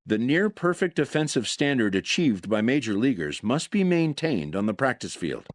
The near-perfect defensive standard achieved by major leaguers must be maintained on the practice field.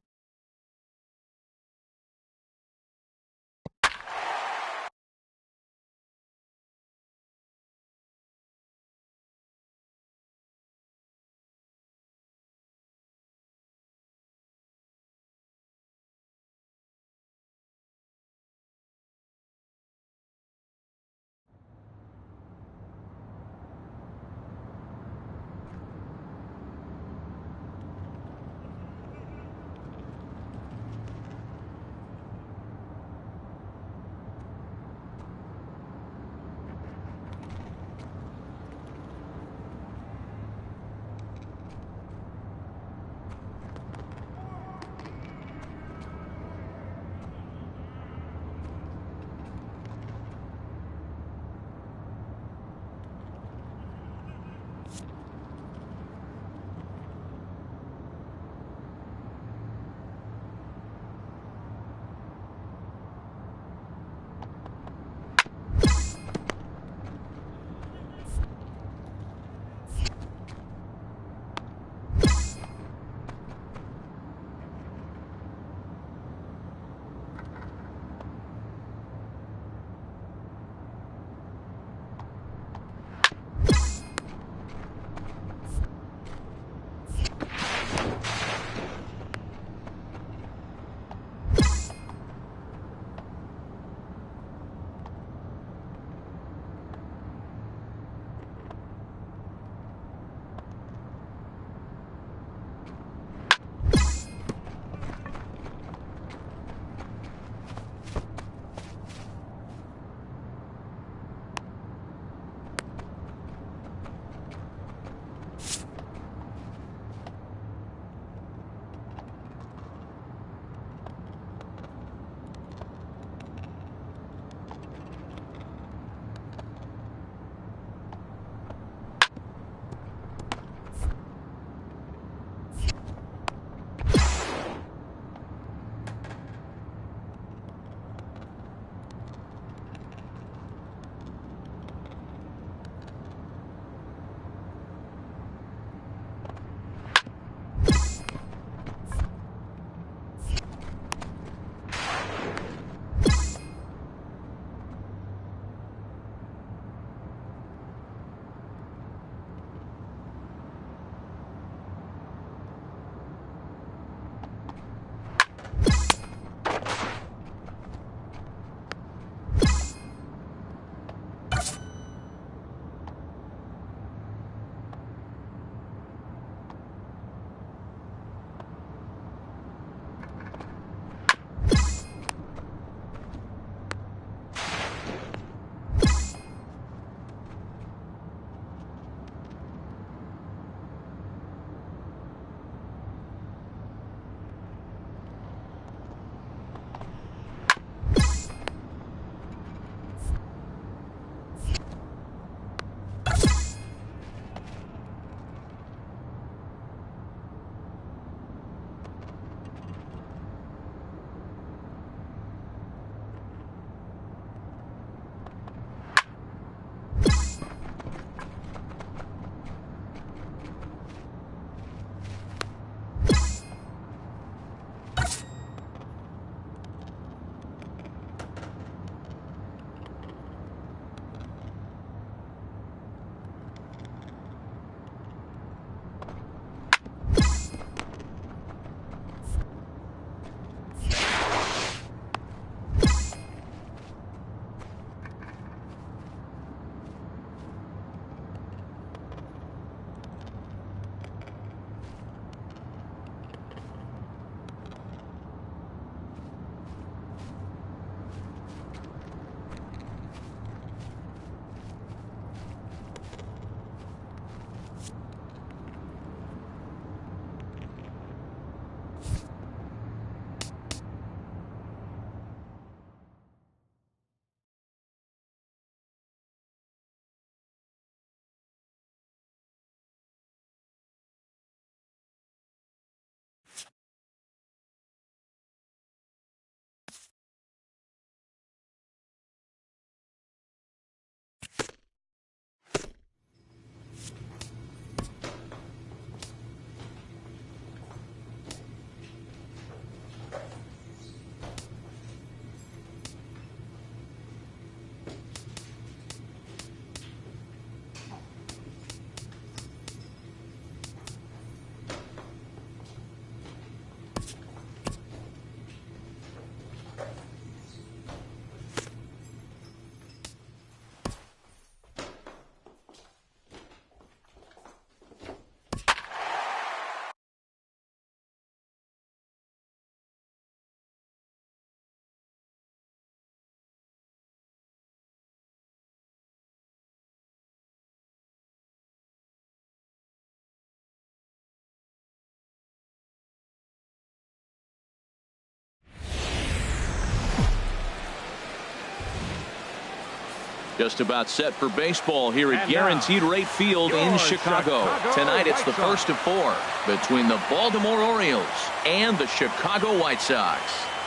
Just about set for baseball here at Guaranteed Rate Field in Chicago. Tonight it's the first of 4 between the Baltimore Orioles and the Chicago White Sox.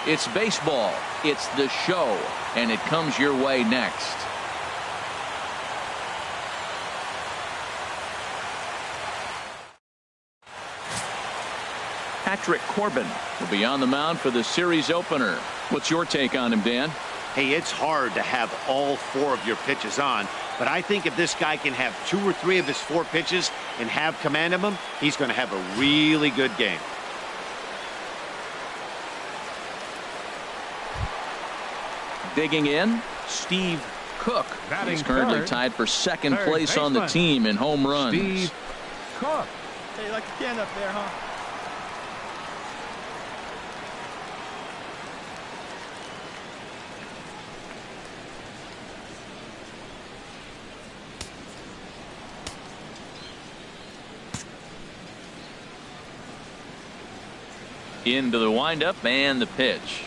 It's baseball, it's the show, and it comes your way next. Patrick Corbin will be on the mound for the series opener. What's your take on him, Dan? Hey, it's hard to have all 4 of your pitches on, but I think if this guy can have 2 or 3 of his 4 pitches and have command of them, he's going to have a really good game. Digging in, Steve Cook. He's currently tied for second place on the team in home runs. Steve Cook. Hey, you like to stand up there, huh? Into the windup and the pitch.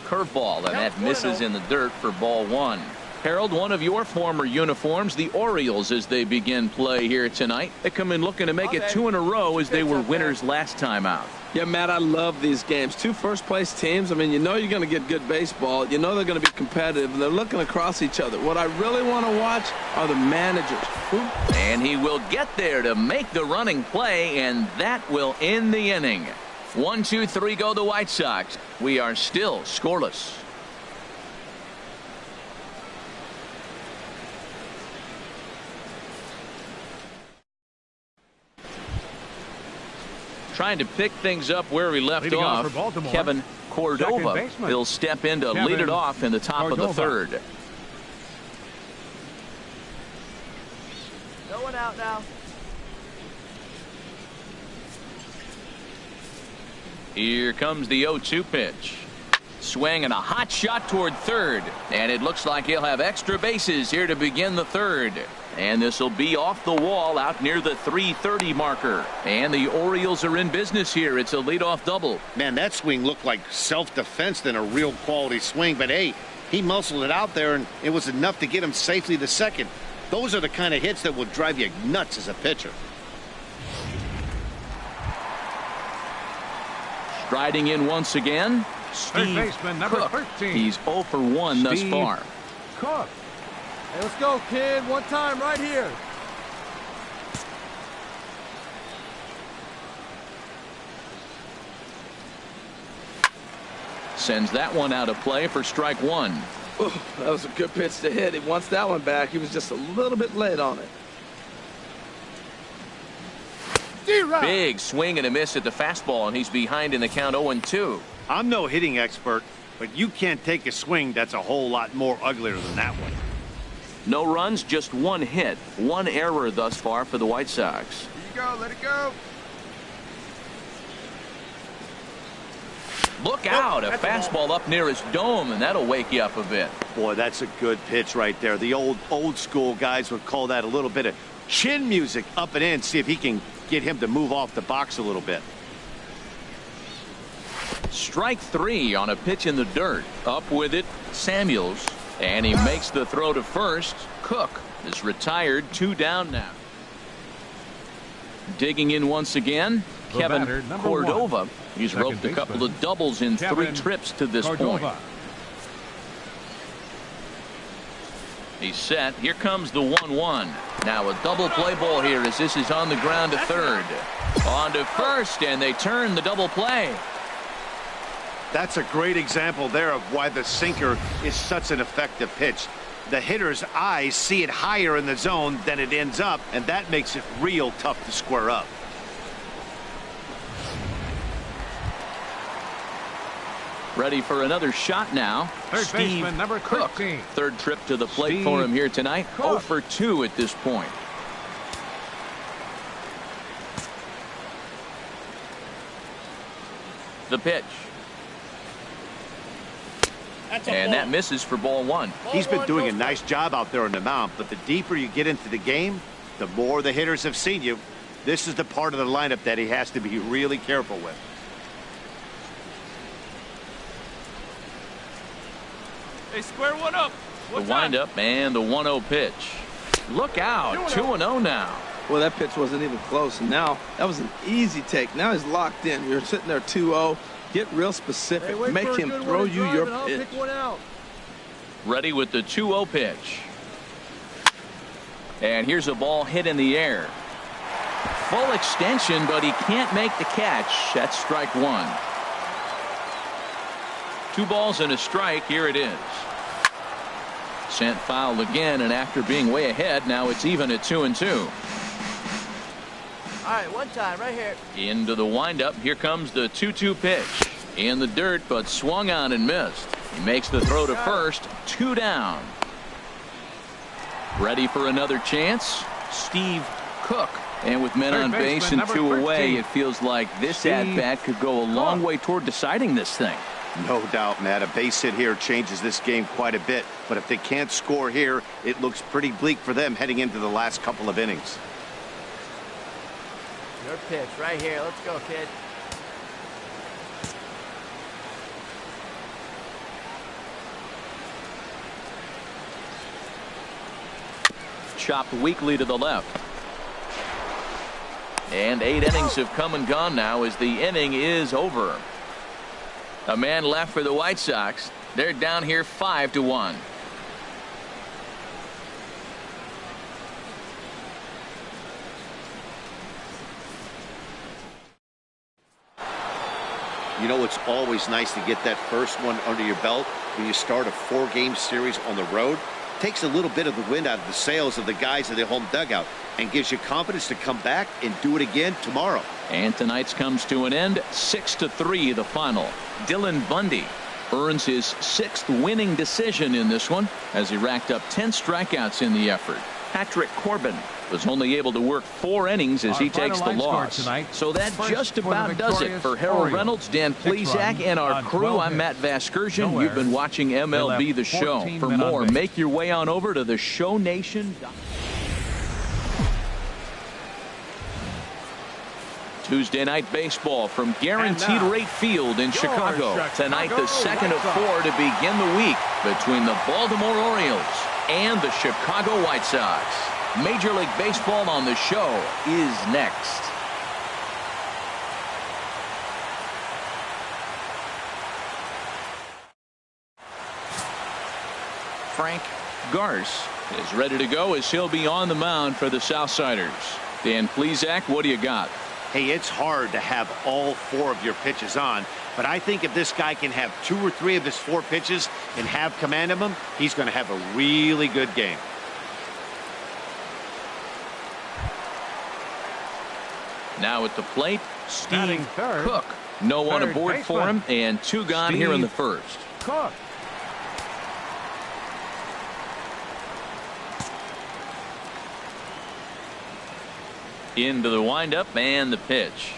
Curveball, and that misses in the dirt for ball 1. Harold, one of your former uniforms, the Orioles, as they begin play here tonight. They come in looking to make it 2 in a row as they were winners last time out. Yeah, Matt, I love these games. 2 first-place teams. I mean, you know you're going to get good baseball. You know they're going to be competitive, and they're looking across each other. What I really want to watch are the managers. And he will get there to make the running play, and that will end the inning. 1, 2, 3 go the White Sox. We are still scoreless. Trying to pick things up where we left off. Kevin Cordova. He'll step in to lead it off in the top of the 3rd. No one out now. Here comes the 0-2 pitch. Swing and a hot shot toward 3rd. And it looks like he'll have extra bases here to begin the 3rd. And this will be off the wall out near the 330 marker. And the Orioles are in business here. It's a leadoff double. Man, that swing looked like self-defense than a real quality swing. But, hey, he muscled it out there, and it was enough to get him safely to second. Those are the kind of hits that will drive you nuts as a pitcher. Striding in once again, Steve Cook. 13. He's 0 for 1 thus far. Cook. Hey, let's go, kid. One time right here. Sends that one out of play for strike 1. Ooh, that was a good pitch to hit. He wants that one back. He was just a little bit late on it. Big swing and a miss at the fastball, and he's behind in the count 0-2. I'm no hitting expert, but you can't take a swing that's a whole lot more uglier than that one. No runs, just 1 hit. 1 error thus far for the White Sox. Here you go, let it go. Look out, a fastball up near his dome, and that'll wake you up a bit. Boy, that's a good pitch right there. The old school guys would call that a little bit of chin music up and in. See if he can get him to move off the box a little bit. Strike 3 on a pitch in the dirt. Up with it, Samuels. And he makes the throw to first. Cook is retired, 2 down now. Digging in once again, Kevin Cordova. He's roped a couple of doubles in 3 trips to this point. He's set. Here comes the 1-1. Now a double play ball here as this is on the ground to 3rd. On to first, and they turn the double play. That's a great example there of why the sinker is such an effective pitch. The hitter's eyes see it higher in the zone than it ends up, and that makes it real tough to square up. Ready for another shot now. Steve Cook. 3rd trip to the plate for him here tonight. 0 for 2 at this point. The pitch. And that misses for ball 1. He's been doing a nice job out there on the mound, but the deeper you get into the game, the more the hitters have seen you. This is the part of the lineup that he has to be really careful with. Hey, square one up. The windup and the 1-0 pitch. Look out, 2-0 now. Well, that pitch wasn't even close, and now that was an easy take. Now he's locked in. You're sitting there 2-0. Get real specific. Hey, make him throw you your pitch. Pick one out. Ready with the 2-0 pitch. And here's a ball hit in the air. Full extension, but he can't make the catch. That's strike one. 2 balls and a strike. Here it is. Sent foul again, and after being way ahead, now it's even at 2-2. All right, one time right here. Into the windup. Here comes the 2-2 pitch. In the dirt, but swung on and missed. He makes the throw to first. 2 down. Ready for another chance. Steve Cook. And with men on base and 2 away, it feels like this at-bat could go a long way toward deciding this thing. No doubt, Matt. A base hit here changes this game quite a bit. But if they can't score here, it looks pretty bleak for them heading into the last couple of innings. Your pitch right here. Let's go, kid. Chopped weakly to the left. And 8 innings have come and gone now as the inning is over. A man left for the White Sox. They're down here 5-1. You know, it's always nice to get that first one under your belt when you start a 4-game series on the road. Takes a little bit of the wind out of the sails of the guys in the home dugout and gives you confidence to come back and do it again tomorrow. And tonight's comes to an end. 6-3 the final. Dylan Bundy earns his 6th winning decision in this one as he racked up 10 strikeouts in the effort. Patrick Corbin was only able to work 4 innings as he takes the loss. So that just about does it for Harold Reynolds, Dan Plesac, and our crew. I'm Matt Vasgersian. You've been watching MLB The Show. For more, make your way on over to the Show Nation. Tuesday night baseball from Guaranteed Rate Field in Chicago. Tonight, the second of 4 to begin the week between the Baltimore Orioles and the Chicago White Sox. Major League Baseball on the show is next. Frank Garce is ready to go as he'll be on the mound for the Southsiders. Dan Plesac, what do you got? Hey, it's hard to have all 4 of your pitches on, but I think if this guy can have 2 or 3 of his 4 pitches and have command of them, he's going to have a really good game. Now at the plate, Steve Cook. No one aboard for him, and 2 gone here in the first. Cook. Into the windup and the pitch.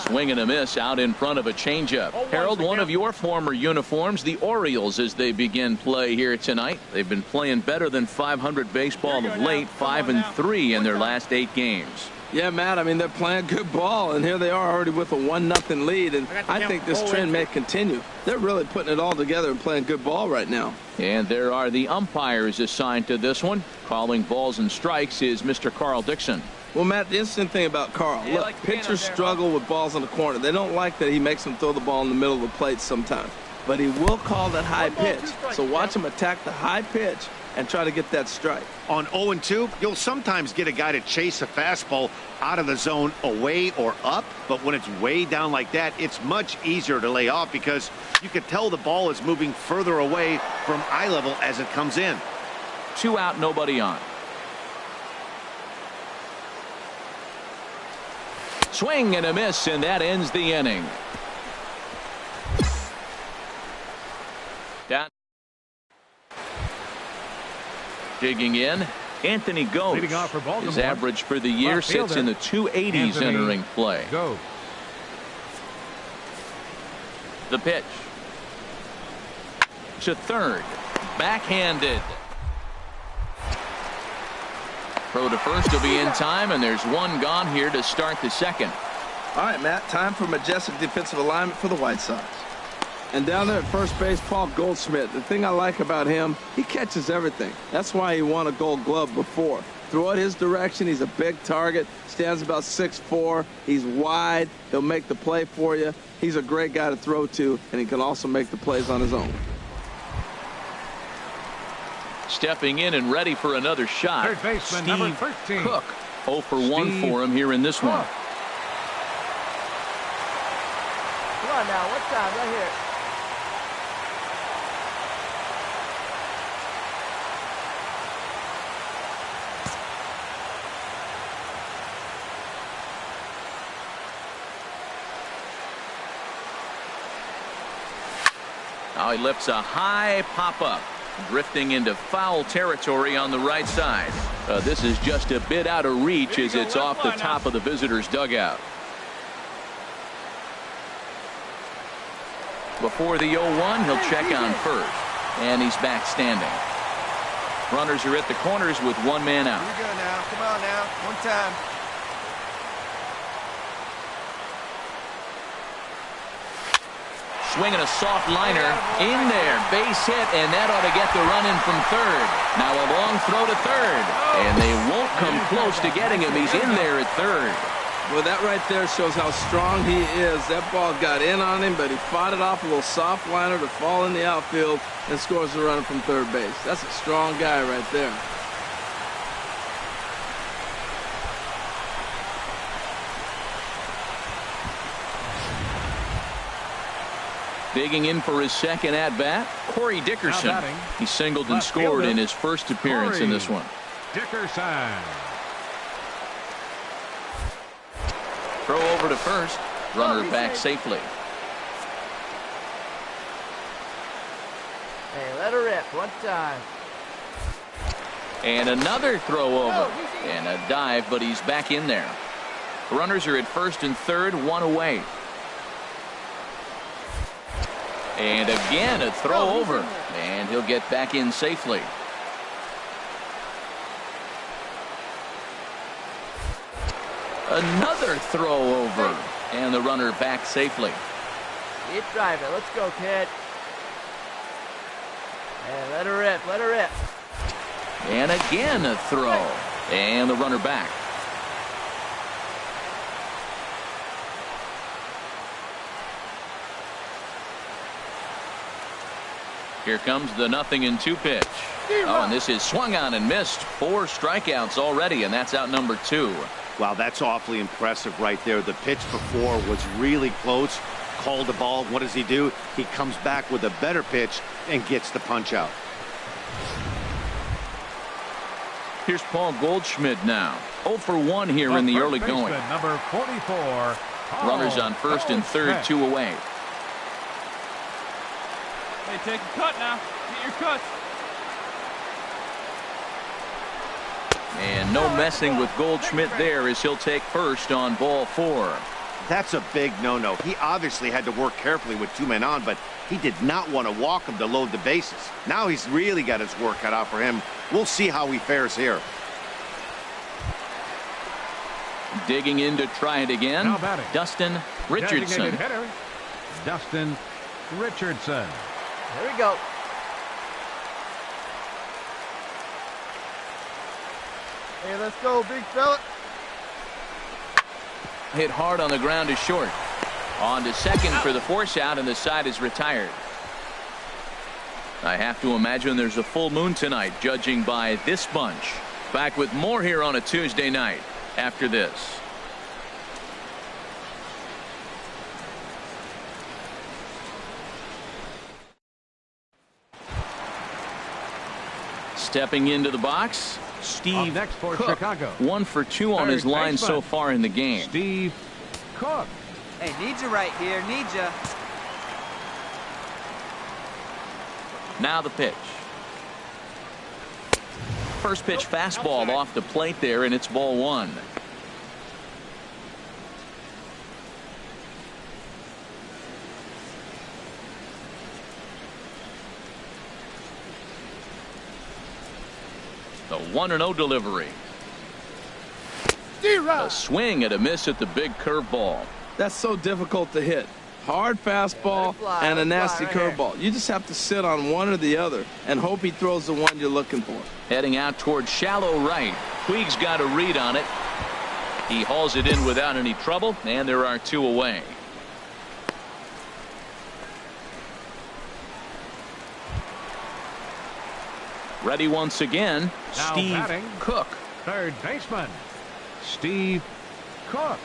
Swing and a miss out in front of a changeup. Harold, one of your former uniforms, the Orioles, as they begin play here tonight. They've been playing better than 500 baseball of late, 5-3 in their last 8 games. Yeah, Matt, I mean, they're playing good ball, and here they are already with a 1-0 lead, and I think this trend may continue. They're really putting it all together and playing good ball right now. And there are the umpires assigned to this one. Calling balls and strikes is Mr. Carl Dixon. Well, Matt, the interesting thing about Carl, look, pitchers struggle with balls in the corner. They don't like that he makes them throw the ball in the middle of the plate sometimes. But he will call that high pitch. So watch him attack the high pitch and try to get that strike. On 0-2, you'll sometimes get a guy to chase a fastball out of the zone away or up, but when it's way down like that, it's much easier to lay off because you can tell the ball is moving further away from eye level as it comes in. 2 out, nobody on. Swing and a miss, and that ends the inning. Down. Digging in, Anthony Ghost. His average for the year sits in the 280s entering play. Go. The pitch. To third. Backhanded. Throw to first will be in time, and there's 1 gone here to start the second. All right, Matt, time for majestic defensive alignment for the White Sox. And down there at first base, Paul Goldschmidt, the thing I like about him, he catches everything. That's why he won a Gold Glove before. Throw it his direction, he's a big target, stands about 6'4", he's wide, he'll make the play for you. He's a great guy to throw to, and he can also make the plays on his own. Stepping in and ready for another shot, Third baseman, number 13. Cook. 0 for 1 for him here in this one. Come on now, one time, right here. Now he lifts a high pop-up, drifting into foul territory on the right side. This is just a bit out of reach as it's off the top of the visitor's dugout. Before the 0-1, he'll check on first, and he's back standing. Runners are at the corners with one man out. Here we go now. Come on now. One time. Swinging a soft liner in there, base hit, and that ought to get the run in from third. Now a long throw to third, and they won't come close to getting him. He's in there at third. Well, that right there shows how strong he is. That ball got in on him, but he fought it off a little soft liner to fall in the outfield and scores the runner from third base. That's a strong guy right there. Digging in for his second at-bat, Corey Dickerson. He singled and scored in his first appearance in this one. Dickerson. Throw over to first. Runner back safely. Hey, let her rip. One time. And another throw over. And a dive, but he's back in there. Runners are at first and third, one away. And again, a throw over. And he'll get back in safely. Another throw over. And the runner back safely. Keep driving. Let's go, kid. And let her rip. Let her rip. And again, a throw. And the runner back. Here comes the 0-2 pitch. Oh, and this is swung on and missed. 4 strikeouts already, and that's out number 2. Wow, that's awfully impressive right there. The pitch before was really close. Called the ball. What does he do? He comes back with a better pitch and gets the punch out. Here's Paul Goldschmidt now. 0 for 1 here in the early going. Number 44. Runners on first and third, 2 away. Hey, take a cut now. Get your cuts. And no messing with Goldschmidt there as he'll take first on ball 4. That's a big no-no. He obviously had to work carefully with 2 men on, but he did not want to walk him to load the bases. Now he's really got his work cut out for him. We'll see how he fares here. Digging in to try it again. Dustin Richardson. Dustin Richardson. Here we go. Hey, let's go, big fella. Hit hard on the ground is short. On to second for the force out, and the side is retired. I have to imagine there's a full moon tonight, judging by this bunch. Back with more here on a Tuesday night after this. Stepping into the box, Steve next for Cook. Chicago. 1 for 2 on his line so far in the game. Steve Cook. Hey, need you right here. Need you. Now the pitch. First pitch fastball off the plate there, and it's ball 1. The 1-0 delivery. A swing and a miss at the big curveball. That's so difficult to hit. Hard fastball and a nasty right curveball. You just have to sit on one or the other and hope he throws the one you're looking for. Heading out towards shallow right. Puig's got a read on it. He hauls it in without any trouble, and there are 2 away. Ready once again, Now Steve batting. Cook. Third baseman, Steve Cook.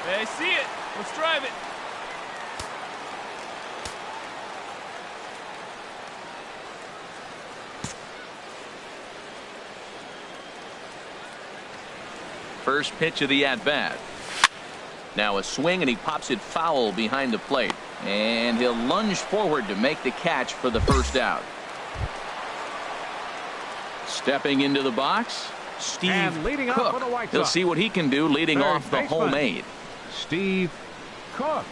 Hey, I see it. Let's drive it. First pitch of the at-bat. Now a swing, and he pops it foul behind the plate. And he'll lunge forward to make the catch for the first out. Stepping into the box, Steve And leading off Cook. for the White He'll Sox. see what he can do leading Third off the baseman. homemade. Steve Cook.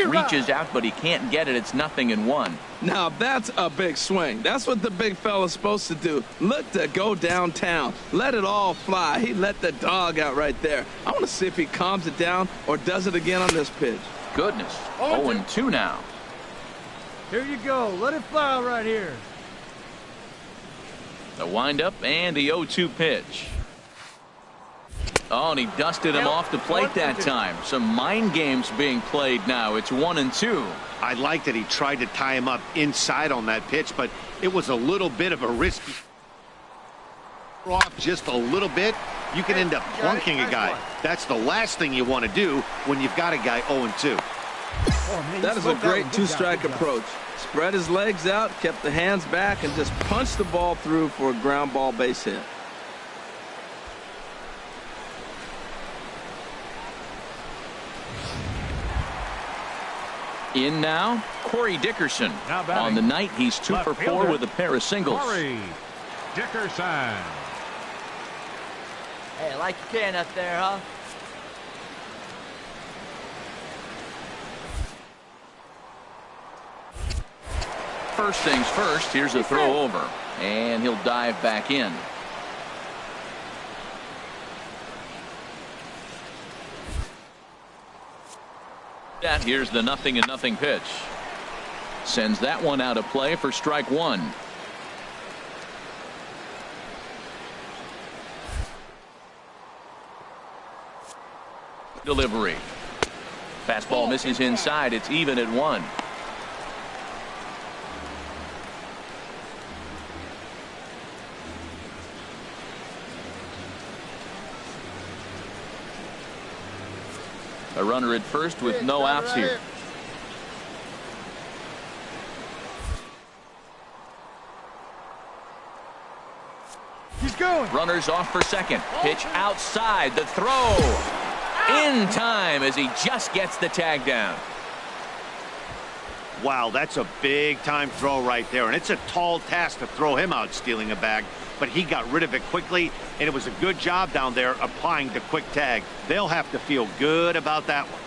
Reaches out, but he can't get it. It's 0-1. Now that's a big swing. That's what the big fella's supposed to do. Look to go downtown. Let it all fly. He let the dog out right there. I want to see if he calms it down or does it again on this pitch. Goodness. 0-2 now. Here you go. Let it fly right here. The windup and the 0-2 pitch. Oh, and he dusted him off the plate that time. Some mind games being played now. It's 1-2. I like that he tried to tie him up inside on that pitch, but it was a little bit of a risky. Off just a little bit, you can end up plunking a guy. That's the last thing you want to do when you've got a guy 0-2. That is a great two-strike approach. Spread his legs out, kept the hands back, and just punched the ball through for a ground ball base hit. In now, Corey Dickerson. Now batting. On the night, he's 2 for Left 4 fielder, with a pair of singles. Corey Dickerson. Hey, like you can up there, huh? First things first, here's a throw over. And he'll dive back in. Here's the 0-0 pitch. Sends that one out of play for strike 1. Delivery. Fastball misses inside. It's even at 1. A runner at first with no outs here. He's going. Runners off for second. Pitch outside. The throw in time as he just gets the tag down. Wow, that's a big time throw right there, and it's a tall task to throw him out stealing a bag, but he got rid of it quickly, and it was a good job down there applying the quick tag. They'll have to feel good about that one.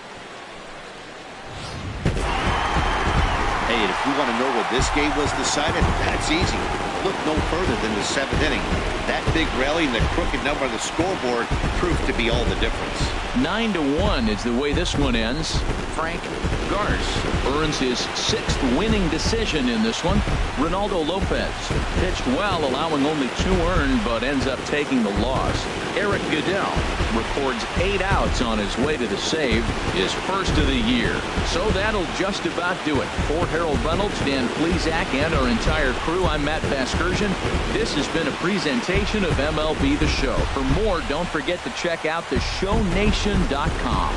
Hey, and if you want to know where this game was decided, that's easy. Look no further than the 7th inning. That big rally and the crooked number on the scoreboard proved to be all the difference. 9-1 is the way this one ends. Frank Garce earns his 6th winning decision in this one. Ronaldo Lopez pitched well, allowing only 2 earned, but ends up taking the loss. Eric Goodell records 8 outs on his way to the save, his first of the year. So that'll just about do it. For Harold Reynolds, Dan Plesac, and our entire crew, I'm Matt Vasgersian. This has been a presentation of MLB The Show. For more, don't forget to check out theshownation.com.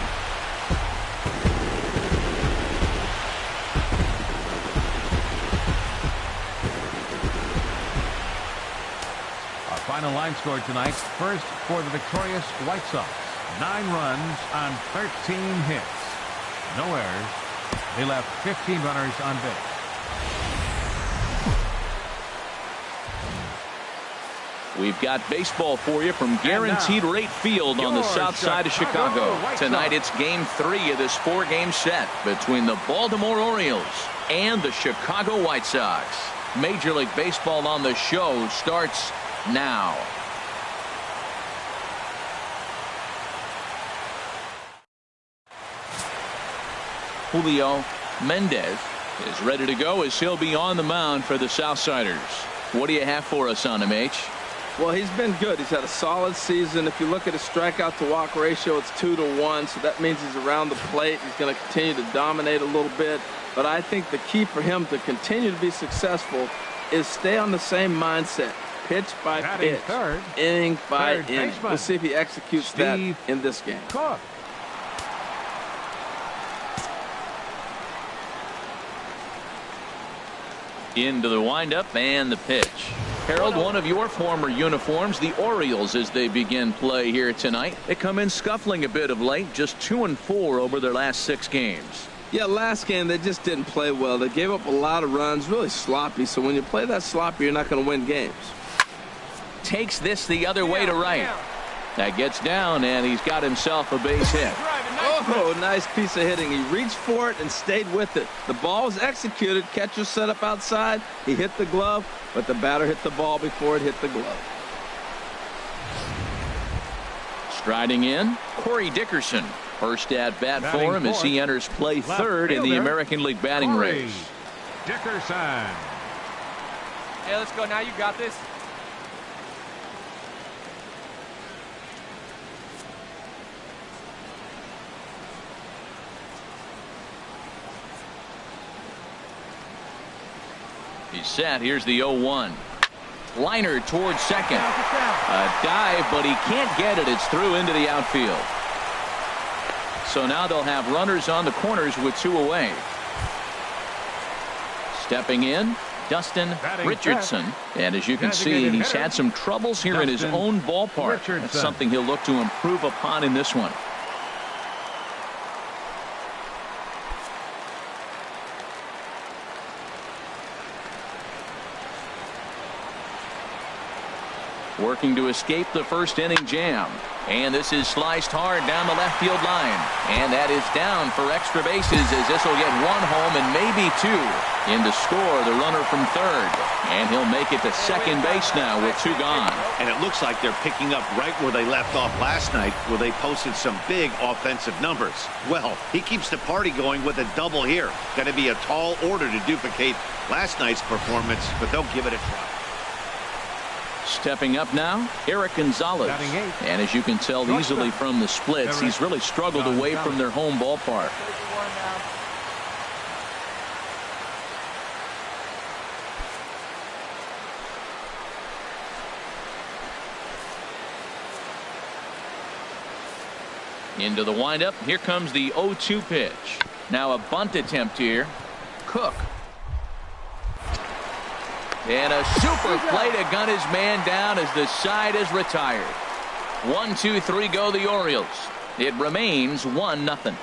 Final line score tonight. First for the victorious White Sox. 9 runs on 13 hits. No errors. They left 15 runners on base. We've got baseball for you from Guaranteed Rate Field on the south side of Chicago. Tonight it's Game 3 of this 4-game set between the Baltimore Orioles and the Chicago White Sox. Major League Baseball on the show starts now. Julio Mendez is ready to go as he'll be on the mound for the Southsiders. What do you have for us on him, H? Well, he's been good. He's had a solid season. If you look at his strikeout to walk ratio, it's 2-to-1, so that means he's around the plate. He's going to continue to dominate a little bit. But I think the key for him to continue to be successful is stay on the same mindset. Pitch by pitch, inning by inning. We'll see if he executes that in this game. Cook. Into the windup and the pitch. Harold, one of your former uniforms, the Orioles, as they begin play here tonight. They come in scuffling a bit of late, just 2-4 over their last 6 games. Yeah, last game they just didn't play well. They gave up a lot of runs, really sloppy. So when you play that sloppy, you're not going to win games. Takes this the other way to right. That gets down, and he's got himself a base hit. Oh, nice piece of hitting. He reached for it and stayed with it. The ball was executed. Catcher set up outside. He hit the glove, but the batter hit the ball before it hit the glove. Striding in, Corey Dickerson. First at bat for him as he enters play third in the American League batting race. Dickerson. Hey, let's go now. You got this. He's set. Here's the 0-1. Liner towards second. A dive, but he can't get it. It's through into the outfield. So now they'll have runners on the corners with 2 away. Stepping in, Dustin Richardson. And as you can see, he's had some troubles here in his own ballpark. That's something he'll look to improve upon in this one. Working to escape the first inning jam. And this is sliced hard down the left field line. And that is down for extra bases as this will get 1 home and maybe 2. In to score the runner from third. And he'll make it to second base now with 2 gone. And it looks like they're picking up right where they left off last night, where they posted some big offensive numbers. Well, he keeps the party going with a double here. Going to be a tall order to duplicate last night's performance, but they'll give it a try. Stepping up now, Eric Gonzalez. And as you can tell easily from the splits, he's really struggled away from their home ballpark. Into the windup. Here comes the 0-2 pitch. Now a bunt attempt here. Cook. And a super play to gun his man down as the side is retired. 1, 2, 3 go the Orioles. It remains 1-0.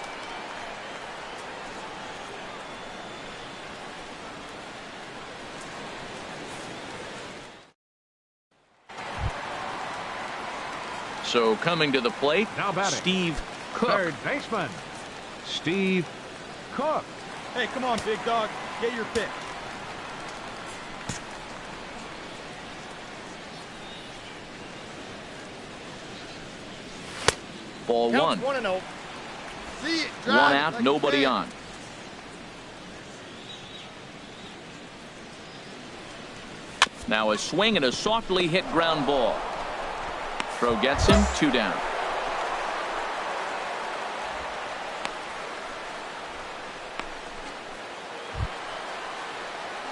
So coming to the plate, Steve Cook. Third baseman, Steve Cook. Hey, come on, big dog. Get your pick. Ball 1. 1-0. See it. 1 out, like nobody on. Now a swing and a softly hit ground ball. Throw gets him, 2 down.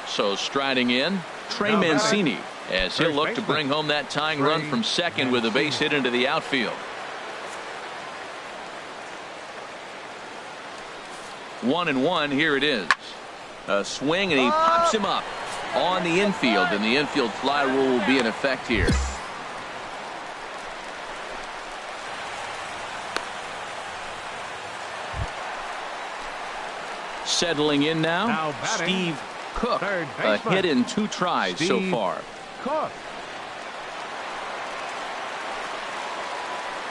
So striding in, Trey Mancini, as he'll look to bring home that tying run from second with a base hit into the outfield. 1-1, here it is. A swing and he pops him up on the infield, and the infield fly rule will be in effect here. Settling in now Steve Cook. A hit in 2 tries so far. Cook.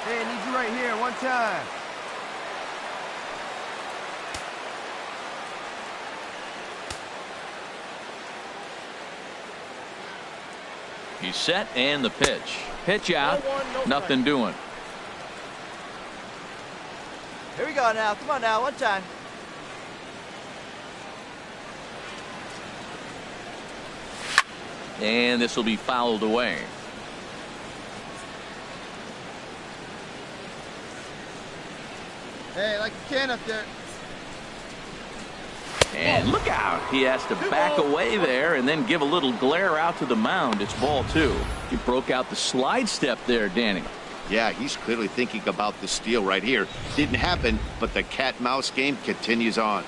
Hey, I need you right here, 1 time. He's set and the pitch. Pitch out. Nothing doing. Here we go now. Come on now. One time. And this will be fouled away. Hey, like a can up there. And look out. He has to back away there and then give a little glare out to the mound. It's ball 2. He broke out the slide step there, Danny. Yeah, he's clearly thinking about the steal right here. Didn't happen, but the cat-mouse game continues on.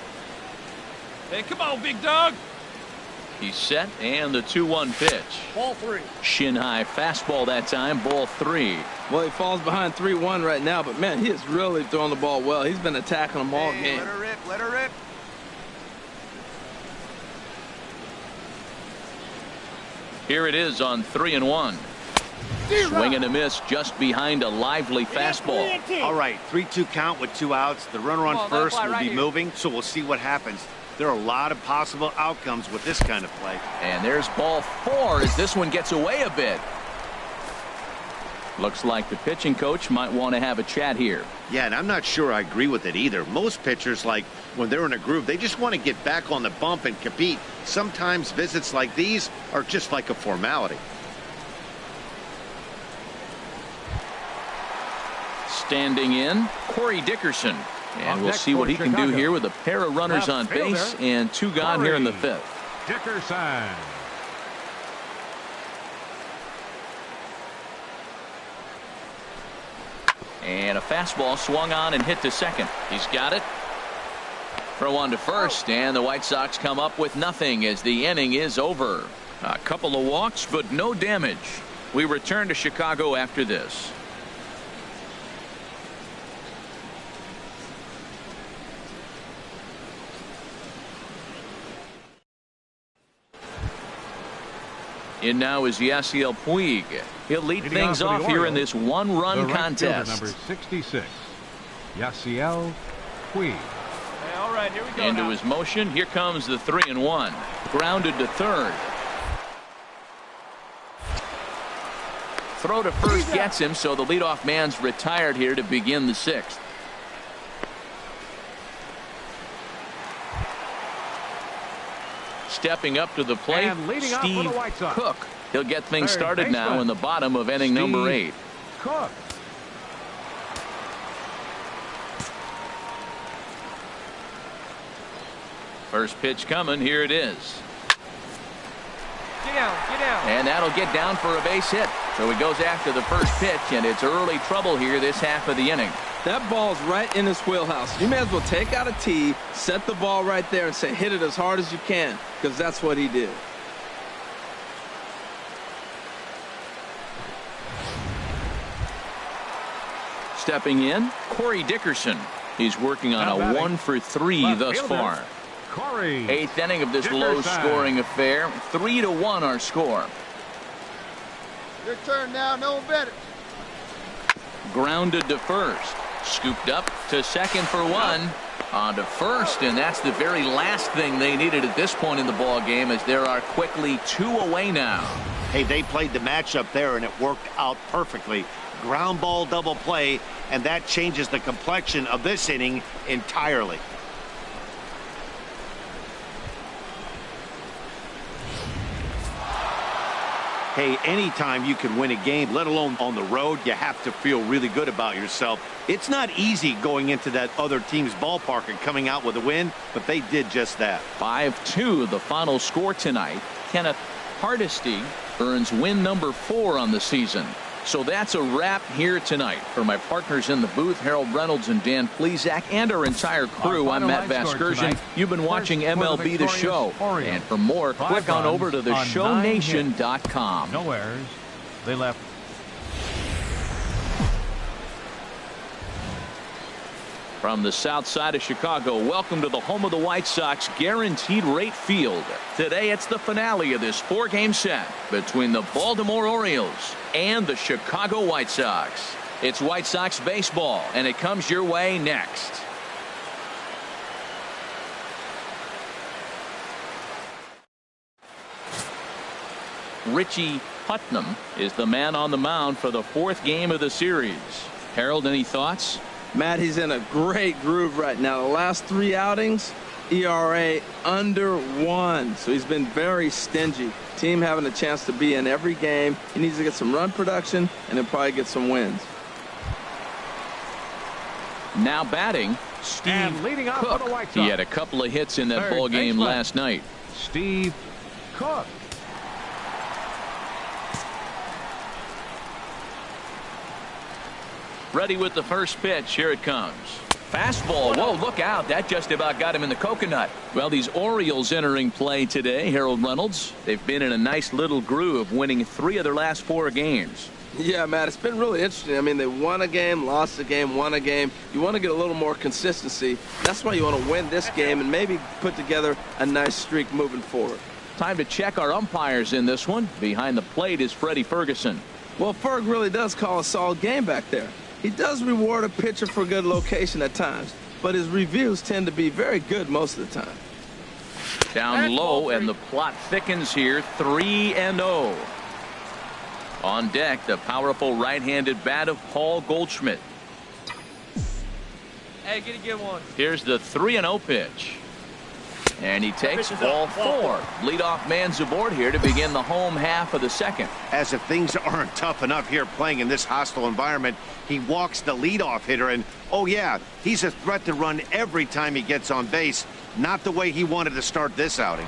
Hey, come on, big dog. He's set and the 2-1 pitch. Ball 3. Shin high fastball that time. Ball 3. Well, he falls behind 3-1 right now, but man, he is really throwing the ball well. He's been attacking them all game. Let her rip. Let her rip. Here it is on 3-1. Swing and a miss just behind a lively fastball. All right, 3-2 count with 2 outs. The runner on first will be moving, so we'll see what happens. There are a lot of possible outcomes with this kind of play. And there's ball 4 as this one gets away a bit. Looks like the pitching coach might want to have a chat here. Yeah, and I'm not sure I agree with it either. Most pitchers, like when they're in a groove, they just want to get back on the bump and compete. Sometimes visits like these are just like a formality. Standing in, Corey Dickerson. And we'll see what he can do here with a pair of runners on base and 2 gone here in the 5th. Dickerson. And a fastball swung on and hit to second. He's got it. Throw on to first, and the White Sox come up with nothing as the inning is over. A couple of walks, but no damage. We return to Chicago after this. In now is Yasiel Puig. He'll lead things off here in this one-run contest. Number 66, Yasiel Puig. Hey, all right, here we go. Into now. his motion. Here comes the 3-1. Grounded to third. Throw to first gets him, so the leadoff man's retired here to begin the 6th. Stepping up to the plate, Steve Cook. He'll get things started now in the bottom of inning number 8. Cook. First pitch coming. Here it is. Get down. Get down. And that'll get down for a base hit. So he goes after the first pitch, and it's early trouble here this half of the inning. That ball's right in his wheelhouse. You may as well take out a tee, set the ball right there, and say hit it as hard as you can, because that's what he did. Stepping in, Corey Dickerson. He's working on a 1-for-3 thus far. Corey 8th inning of this low-scoring affair. 3-1 our score. Your turn now. No one better. Grounded to first. Scooped up to second for 1. On to first, and that's the very last thing they needed at this point in the ball game, as there are quickly 2 away now. Hey, they played the matchup there, and it worked out perfectly. Ground ball double play, and that changes the complexion of this inning entirely. Hey, anytime you can win a game, let alone on the road, you have to feel really good about yourself. It's not easy going into that other team's ballpark and coming out with a win, but they did just that. 5-2 the final score tonight. Kenneth Hardesty earns win number 4 on the season. So that's a wrap here tonight. For my partners in the booth, Harold Reynolds and Dan Plesac, and our entire crew, I'm Matt Vasgersian. You've been watching MLB The Show. And for more, click on over to theshownation.com. No errors. They left. From the south side of Chicago, welcome to the home of the White Sox, Guaranteed Rate Field. Today it's the finale of this 4-game set between the Baltimore Orioles and the Chicago White Sox. It's White Sox baseball, and it comes your way next. Richie Putnam is the man on the mound for the 4th game of the series. Harold, any thoughts? Matt, he's in a great groove right now. The last 3 outings, ERA under 1. So he's been very stingy. Team having a chance to be in every game. He needs to get some run production and then probably get some wins. Now batting, Steve leading off Cook. for the White Sox. He had a couple of hits in that ball game last night. Steve Cook. Ready with the first pitch. Here it comes. Fastball. Whoa, look out. That just about got him in the coconut. Well, these Orioles entering play today, Harold Reynolds. They've been in a nice little groove, winning 3 of their last 4 games. Yeah, Matt, it's been really interesting. I mean, they won a game, lost a game, won a game. You want to get a little more consistency. That's why you want to win this game and maybe put together a nice streak moving forward. Time to check our umpires in this one. Behind the plate is Freddie Ferguson. Well, Ferg really does call a solid game back there. He does reward a pitcher for good location at times, but his reviews tend to be very good most of the time. Down low, and the plot thickens here. 3-0. On deck, the powerful right-handed bat of Paul Goldschmidt. Hey, get a good one. Here's the 3-0 pitch. And he takes ball 4. Leadoff man's aboard here to begin the home half of the second. As if things aren't tough enough here playing in this hostile environment, he walks the leadoff hitter, and oh yeah, he's a threat to run every time he gets on base. Not the way he wanted to start this outing.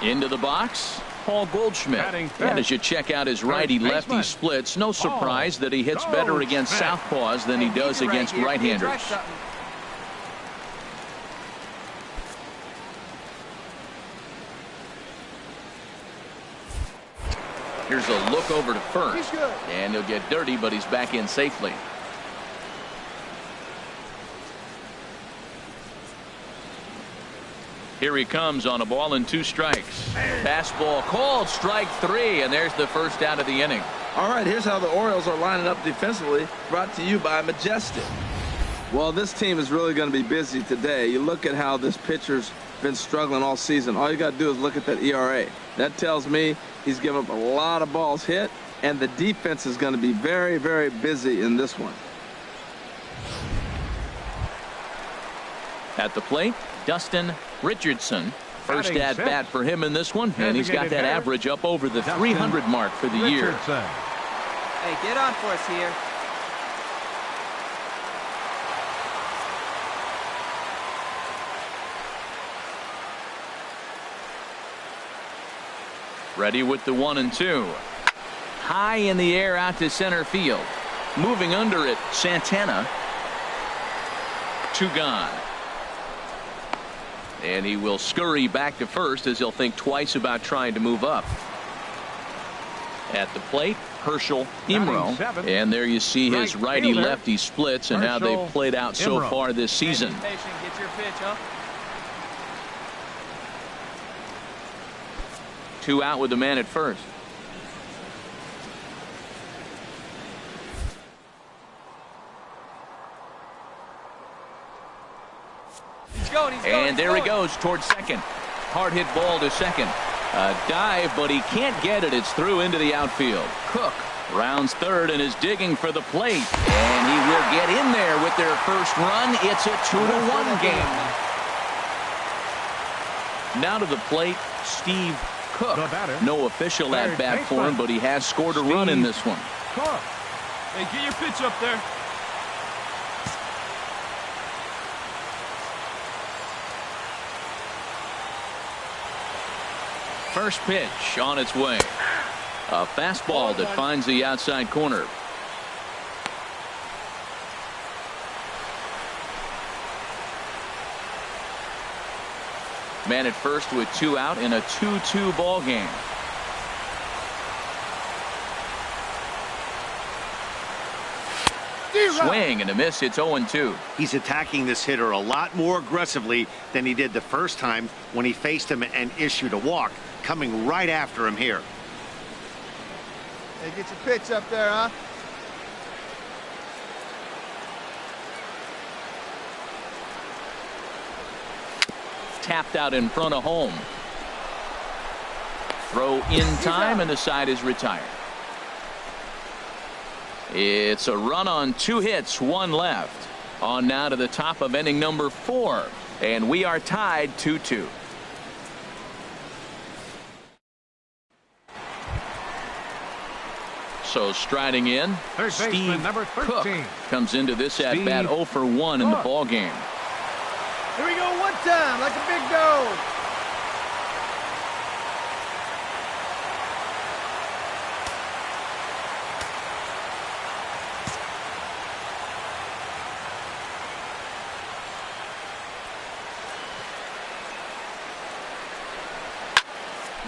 Into the box, Paul Goldschmidt. And as you check out his righty-lefty splits, no surprise that he hits better against southpaws than he does against right-handers. Here's a look over to first, and he'll get dirty, but he's back in safely. Here he comes on a ball and 2 strikes. Fastball called, strike 3, and there's the first out of the inning. All right, here's how the Orioles are lining up defensively, brought to you by Majestic. Well, this team is really going to be busy today. You look at how this pitcher's been struggling all season. All you got to do is look at that ERA. That tells me he's given up a lot of balls hit, and the defense is going to be very, very busy in this one. At the plate, Dustin Richardson. First at bat for him in this one, and he's got that average up over the 300 mark for the year. Hey, get on for us here. Ready with the 1-2. High in the air out to center field. Moving under it, Santana. 2 gone. And he will scurry back to first as he'll think twice about trying to move up. At the plate, Herschel Imro. And there you see his righty-lefty splits and how they've played out so far this season. Get your pitch, huh? 2 out with the man at first. He's going, and there he goes towards second. Hard hit ball to second. A dive, but he can't get it. It's through into the outfield. Cook rounds third and is digging for the plate. And he will get in there with their first run. It's a 2-1 game. Now to the plate, Steve Cook. No official at bat for him, but he has scored a run in this one. Hey, get your pitch up there. First pitch on its way. A fastball that finds the outside corner. Man at first with 2 out in a 2-2 ball game. Swing and a miss. It's 0-2. He's attacking this hitter a lot more aggressively than he did the first time when he faced him and issued a walk, coming right after him here. Hey, get your pitch up there, huh? Tapped out in front of home. Throw in time, and the side is retired. It's a run on 2 hits, 1 left. On now to the top of inning number 4, and we are tied 2-2. So striding in, Third baseman, number 13. Cook comes into this at bat 0 for 1 in the ball game. Here we go one time, like a big dog.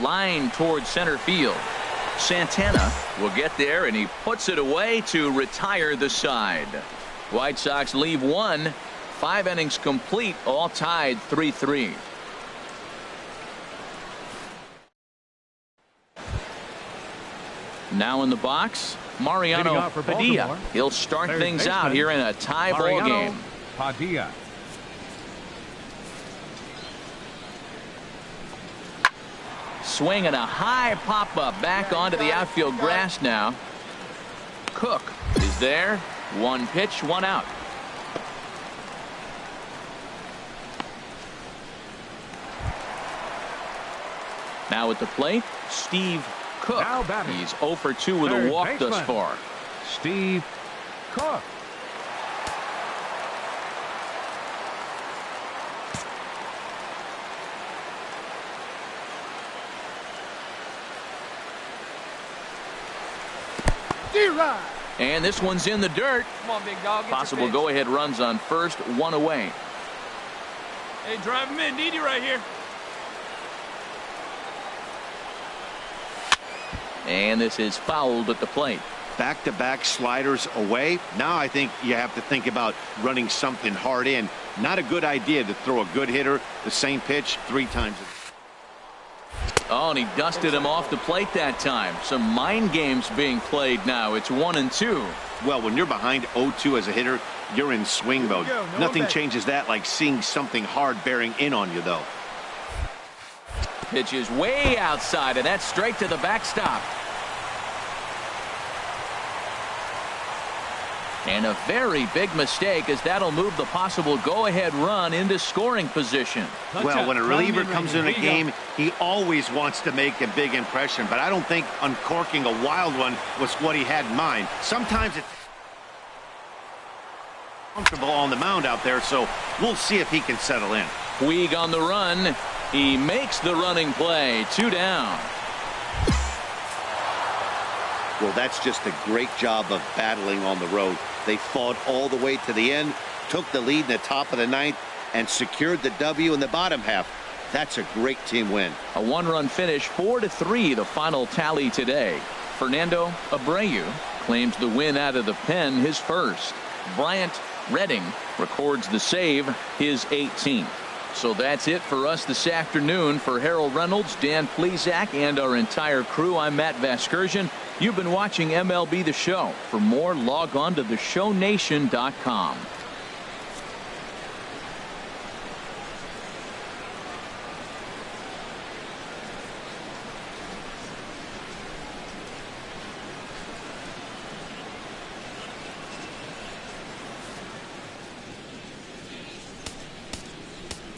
Line towards center field. Santana will get there, and he puts it away to retire the side. White Sox leave 1. 5 innings complete, all tied 3-3. Now in the box, Mariano Padilla. He'll start things out here in a tie ball game. Padilla. Swing and a high pop-up back onto the outfield grass now. Cook is there. 1 pitch, 1 out. Now at the plate, Steve Cook. He's 0 for 2 with a walk thus far. Steve Cook. And this one's in the dirt. Come on, big dog. Possible go-ahead runs on first, 1 away. Hey, drive him in. Didi right here. And this is fouled at the plate. Back-to-back sliders away. Now I think you have to think about running something hard in. Not a good idea to throw a good hitter the same pitch 3 times. Oh, and he dusted him off the plate that time. Some mind games being played now. It's 1-2. Well, when you're behind 0-2 as a hitter, you're in swing mode. Nothing changes that like seeing something hard bearing in on you, though. Pitch is way outside, and that's straight to the backstop. And a very big mistake, as that'll move the possible go-ahead run into scoring position. Well, when a reliever comes in a game, he always wants to make a big impression, but I don't think uncorking a wild one was what he had in mind. Sometimes it's comfortable on the mound out there, so we'll see if he can settle in. Puig on the run. He makes the running play. 2 down. Well, that's just a great job of battling on the road. They fought all the way to the end, took the lead in the top of the 9th, and secured the W in the bottom half. That's a great team win. A 1-run finish, 4-3, the final tally today. Fernando Abreu claims the win out of the pen, his first. Bryant Redding records the save, his 18th. So that's it for us this afternoon. For Harold Reynolds, Dan Plesac, and our entire crew, I'm Matt Vasgersian. You've been watching MLB The Show. For more, log on to theshownation.com.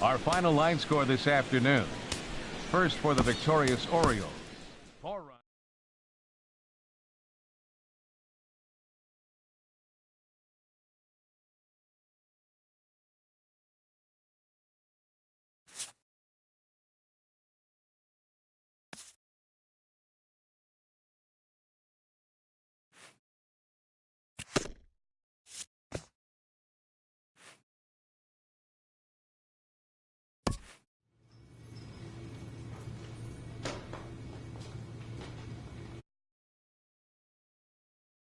Our final line score this afternoon. First for the victorious Orioles,